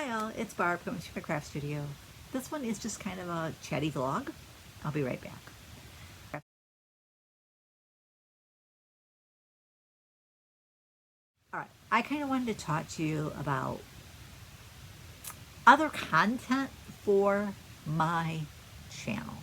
Hi all, it's Barb coming to my craft studio. This one is just kind of a chatty vlog. I'll be right back. Alright, I kind of wanted to talk to you about other content for my channel.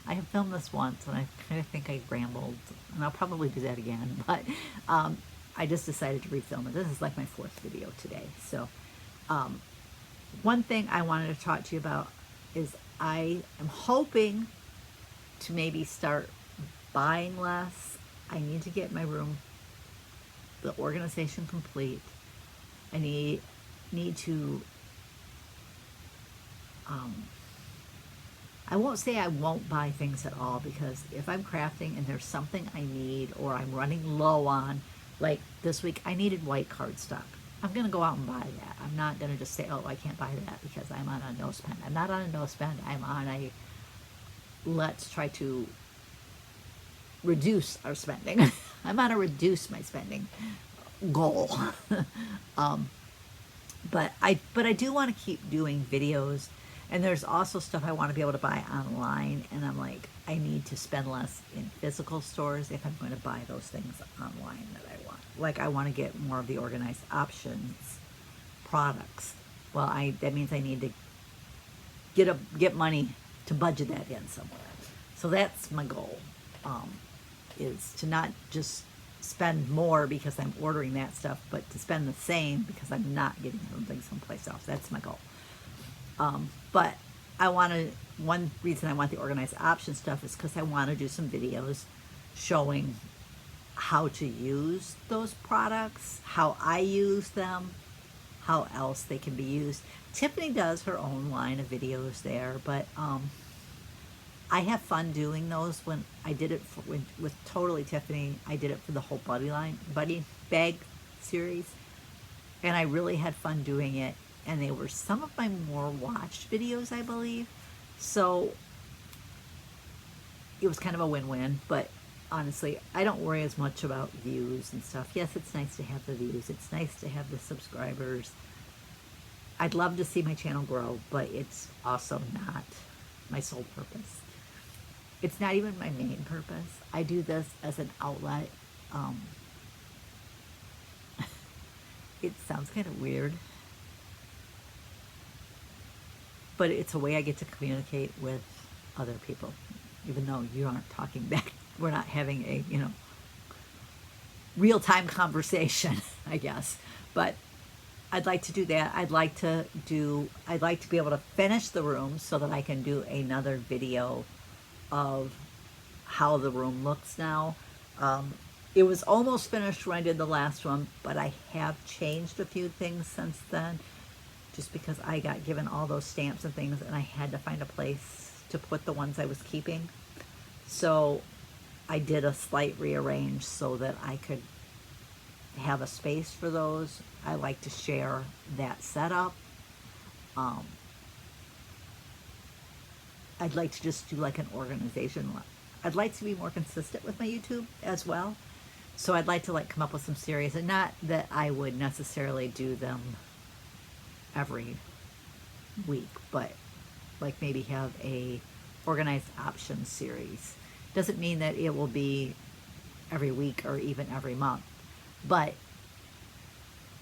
I have filmed this once and I kind of think I rambled, and I'll probably do that again, but I just decided to refilm it. This is like my fourth video today. So one thing I wanted to talk to you about is I am hoping to maybe start buying less. I need to get my room, the organization complete. I need to, I won't say I won't buy things at all, because if I'm crafting and there's something I need or I'm running low on, like this week I needed white cardstock. I'm going to go out and buy that. I'm not going to just say, oh, I can't buy that because I'm on a no spend. I'm not on a no spend. I'm on a let's try to reduce our spending. I'm on a reduce my spending goal. But I do want to keep doing videos, and there's also stuff I want to be able to buy online, and I'm like, I need to spend less in physical stores if I'm going to buy those things online that I want. Like I want to get more of the Organized Options products. Well, that means I need to get money to budget that in somewhere. So that's my goal, is to not just spend more because I'm ordering that stuff, but to spend the same because I'm not getting something someplace else. That's my goal. But one reason I want the Organized Option stuff is because I want to do some videos showing how to use those products, how I use them, how else they can be used. Tiffany does her own line of videos there, but I have fun doing those. When I did it with Totally Tiffany, I did it for the whole Buddy Bag series, and I really had fun doing it, and they were some of my more watched videos, I believe. So it was kind of a win-win, but honestly, I don't worry as much about views and stuff. Yes, it's nice to have the views. It's nice to have the subscribers. I'd love to see my channel grow, but it's also not my sole purpose. It's not even my main purpose. I do this as an outlet. It sounds kind of weird, but it's a way I get to communicate with other people, even though you aren't talking back. We're not having a, real-time conversation, I guess. But I'd like to do that. I'd like to be able to finish the room so that I can do another video of how the room looks now. It was almost finished when I did the last one, but I have changed a few things since then, just because I got given all those stamps and things, and I had to find a place to put the ones I was keeping. So I did a slight rearrange so that I could have a space for those. I like to share that setup. I'd like to just do like an organization. I'd like to be more consistent with my YouTube as well. So I'd like to like come up with some series, and not that I would necessarily do them every week, but like maybe have a Organized Options series. Doesn't mean that it will be every week or even every month, but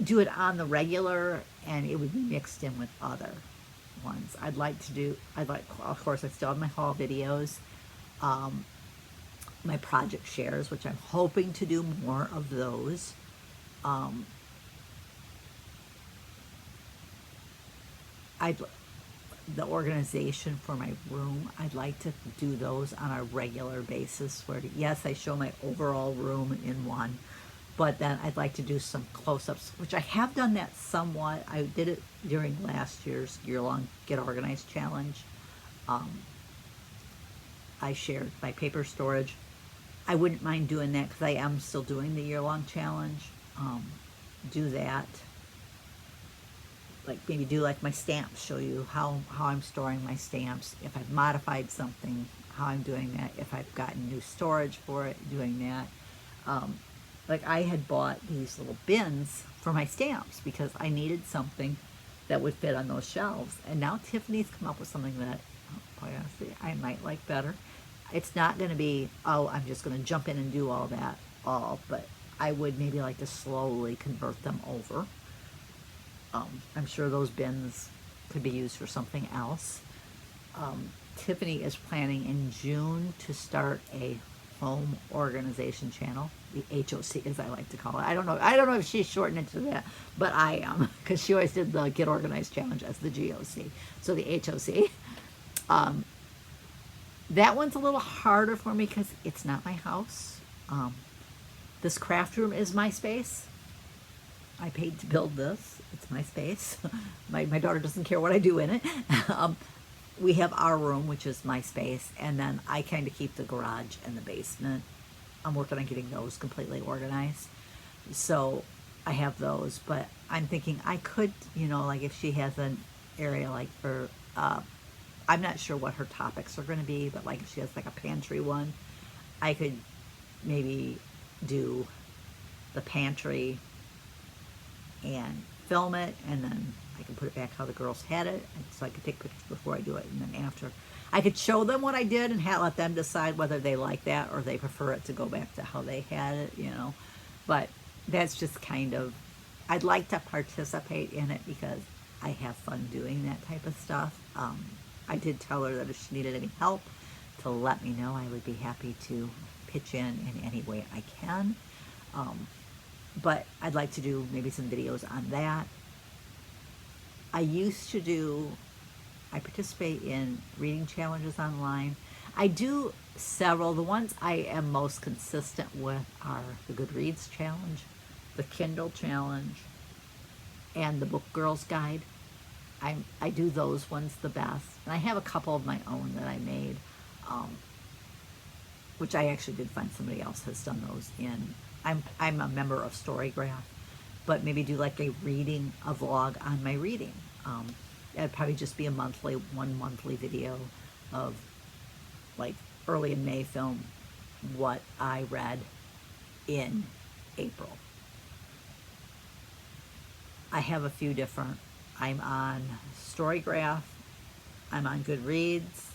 do it on the regular, and it would be mixed in with other ones. Of course, I still have my haul videos, my project shares, which I'm hoping to do more of those. The organization for my room, I'd like to do those on a regular basis, where yes, I show my overall room in one, but then I'd like to do some close-ups, which I have done that somewhat. I did it during last year's year-long Get Organized Challenge. I shared my paper storage. I wouldn't mind doing that because I am still doing the year-long challenge. Do that. Like maybe do like my stamps, show you how I'm storing my stamps. If I've modified something, how I'm doing that. If I've gotten new storage for it, doing that. Like I had bought these little bins for my stamps because I needed something that would fit on those shelves. And now Tiffany's come up with something that, quite honestly, I might like better. It's not going to be, oh, I'm just going to jump in and do all that, but I would maybe like to slowly convert them over. I'm sure those bins could be used for something else. Tiffany is planning in June to start a home organization channel, the HOC as I like to call it. I don't know if she's shortened it to that, but I am, because she always did the Get Organized Challenge as the GOC. So the HOC. That one's a little harder for me because it's not my house. This craft room is my space. I paid to build this. It's my space. My daughter doesn't care what I do in it. We have our room, which is my space, and then I kind of keep the garage and the basement. I'm working on getting those completely organized. So I have those, but I'm thinking I could, like if she has an area like for, I'm not sure what her topics are going to be, but like if she has like a pantry one, I could maybe do the pantry and film it, and then I can put it back how the girls had it, and so I could take pictures before I do it, and then after I could show them what I did and let them decide whether they like that or they prefer it to go back to how they had it, but that's just kind of, I'd like to participate in it because I have fun doing that type of stuff. I did tell her that if she needed any help to let me know. I would be happy to pitch in any way I can. But I'd like to do maybe some videos on that. I participate in reading challenges online. I do several. The ones I am most consistent with are the Goodreads challenge, the Kindle challenge, and the Book Girls Guide. I do those ones the best. And I have a couple of my own that I made, which I actually did find somebody else has done those in. I'm a member of Storygraph, but maybe do like a vlog on my reading. It'd probably just be one monthly video of like early in May film what I read in April. I have a few different, I'm on Storygraph, I'm on Goodreads,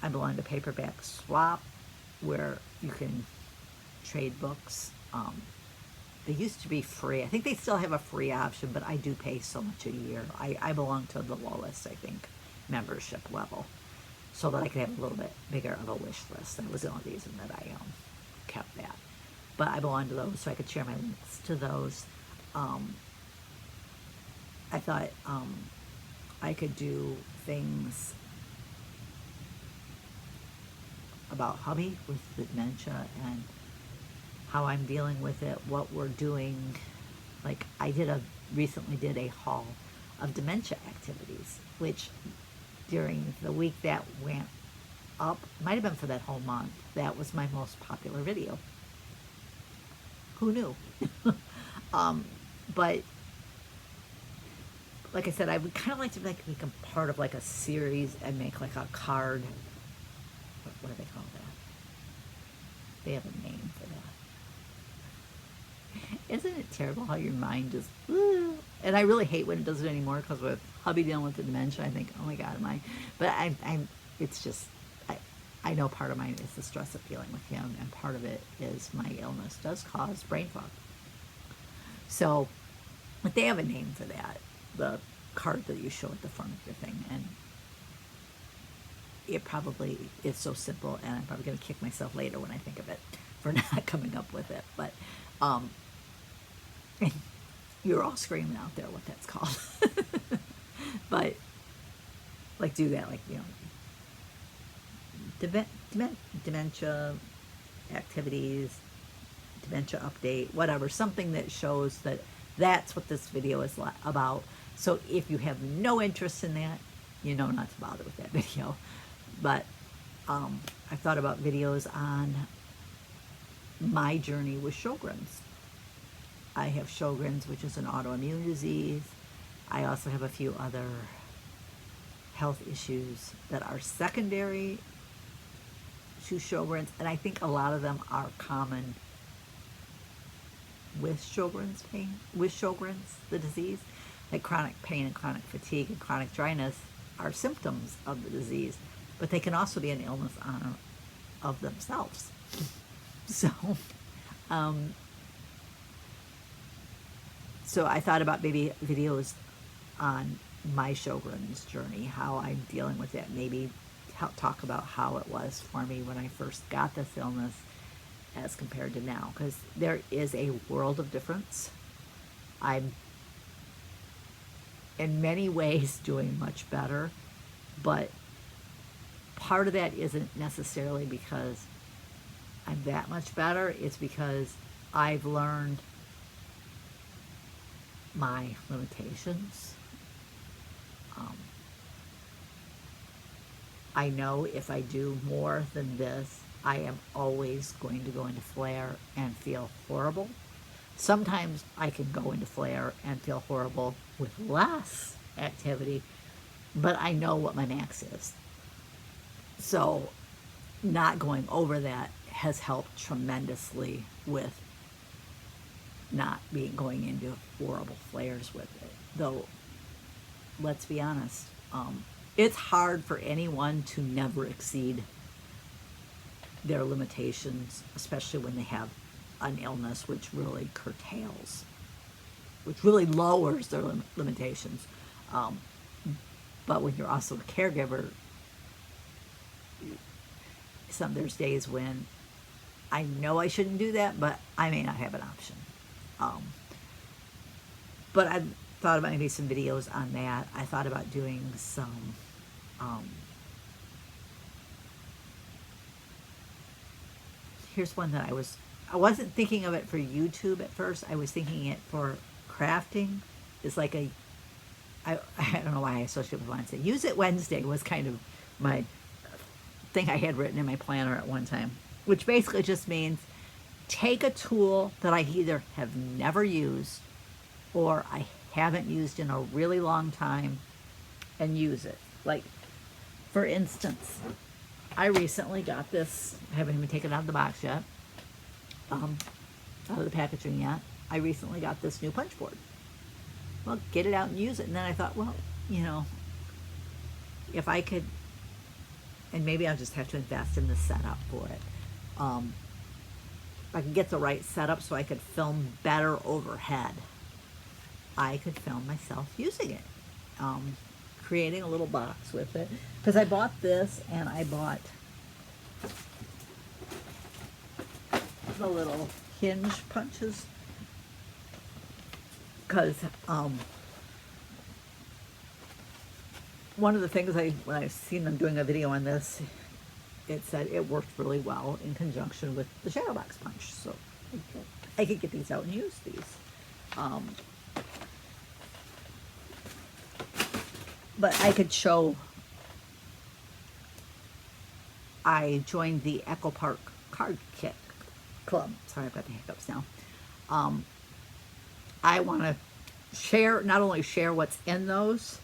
I belong to Paperback Swap, where you can trade books. They used to be free. I think they still have a free option, but I do pay so much a year. I belong to the lowest, I think, membership level, so that I could have a little bit bigger of a wish list. That was the only reason that I kept that. But I belong to those, so I could share my links to those. I thought I could do things about hubby with the dementia and how I'm dealing with it, what we're doing. Like I recently did a haul of dementia activities, which during the week that went up, might have been for that whole month, that was my most popular video. Who knew? But like I said, I would kind of like to make a part of like a series and make like a card. What do they call that? They have a name for that. Isn't it terrible how your mind just, and I really hate when it does it anymore, because with hubby dealing with the dementia, I think, oh my God, but it's just, I know part of mine is the stress of dealing with him, and part of it is my illness does cause brain fog. So, but they have a name for that, the card that you show at the front of your thing, and it probably is so simple, and I'm probably going to kick myself later when I think of it for not coming up with it. But you're all screaming out there what that's called. But like do that, like, dementia activities, dementia update, whatever, something that shows that that's what this video is about. So if you have no interest in that, not to bother with that video. But I thought about videos on my journey with Sjogren's. I have Sjogren's, which is an autoimmune disease. I also have a few other health issues that are secondary to Sjogren's, and I think a lot of them are common with Sjogren's, the disease. like chronic pain and chronic fatigue and chronic dryness are symptoms of the disease, but they can also be an illness of themselves. So, so I thought about maybe videos on my Sjogren's journey, how I'm dealing with it, maybe talk about how it was for me when I first got this illness as compared to now, because there is a world of difference. I'm in many ways doing much better, but part of that isn't necessarily because I'm that much better. It's because I've learned my limitations. I know if I do more than this, I am always going to go into flare and feel horrible. Sometimes I can go into flare and feel horrible with less activity, but I know what my max is. So not going over that has helped tremendously with not going into horrible flares with it. Though, let's be honest, it's hard for anyone to never exceed their limitations, especially when they have an illness which really curtails, which really lowers their limitations. But when you're also a caregiver, there's days when I know I shouldn't do that, but I may not have an option. But I thought about maybe some videos on that. I thought about doing some here's one that I wasn't thinking of it for YouTube at first. I was thinking it for crafting. It's like I don't know why I associate with Wednesday. Use It Wednesday was kind of my thing I had written in my planner at one time, which basically just means take a tool that I either have never used or I haven't used in a really long time and use it. Like, for instance, I recently got this. I haven't even taken it out of the box yet, out of the packaging yet. I recently got this new punch board. Well, get it out and use it. And then I thought, well, you know, if I could, and maybe I'll just have to invest in the setup for it. If I could get the right setup so I could film better overhead, I could film myself using it. Creating a little box with it. Because I bought this and I bought the little hinge punches. Because one of the things when I've seen them doing a video on this, it said it worked really well in conjunction with the shadow box punch. So I could get these out and use these. But I could show, I joined the Echo Park Card Kit Club. Sorry, I've got the hiccups now. I want to share, not only share what's in those,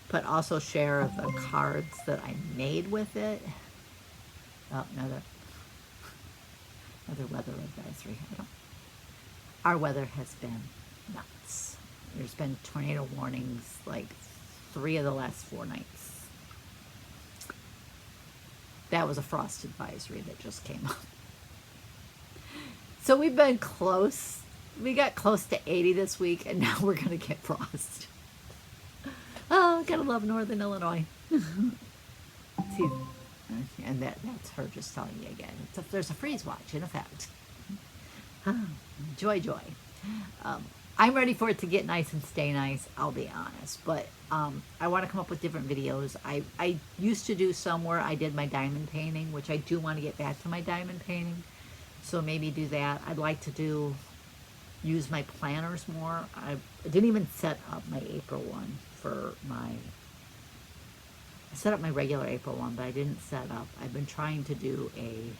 but also share the cards that I made with it. Oh, another weather advisory. Our weather has been nuts. There's been tornado warnings like 3 of the last 4 nights. That was a frost advisory that just came up. So we've been close. We got close to 80 this week, and now we're going to get frost. Oh, gotta love Northern Illinois. See, and that's her just telling me again. There's a freeze watch in effect. Joy, joy. I'm ready for it to get nice and stay nice, I'll be honest. But I want to come up with different videos. I used to do some where I did my diamond painting, which I do want to get back to my diamond painting. So maybe do that. I'd like to use my planners more. I didn't even set up my April one for I set up my regular April one, but I didn't set up. I've been trying to do a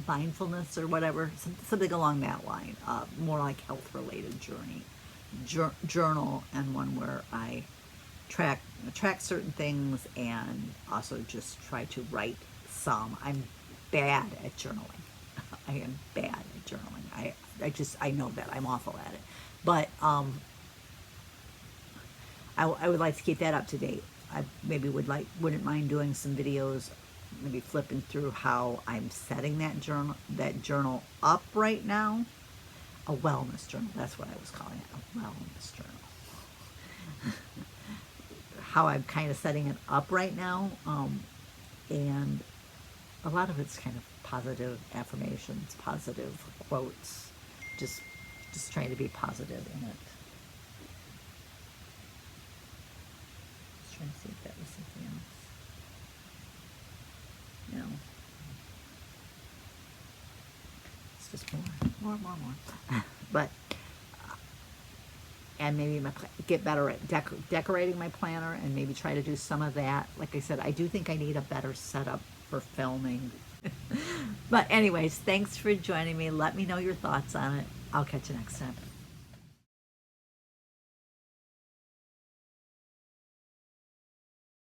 mindfulness or whatever, something along that line, more like health related journal, and one where I track certain things and also just try to write some. I'm bad at journaling. I am bad at journaling. I know that I'm awful at it, but I would like to keep that up to date. I maybe wouldn't mind doing some videos, maybe flipping through how I'm setting that journal up right now. A wellness journal, that's what I was calling it, a wellness journal. How I'm kind of setting it up right now, and a lot of it's kind of positive affirmations, positive quotes, just trying to be positive in it. Just trying to see if that was something else. No. It's just more. But and maybe get better at decorating my planner, and maybe try to do some of that. Like I said, I do think I need a better setup for filming. But anyways, thanks for joining me. Let me know your thoughts on it. I'll catch you next time.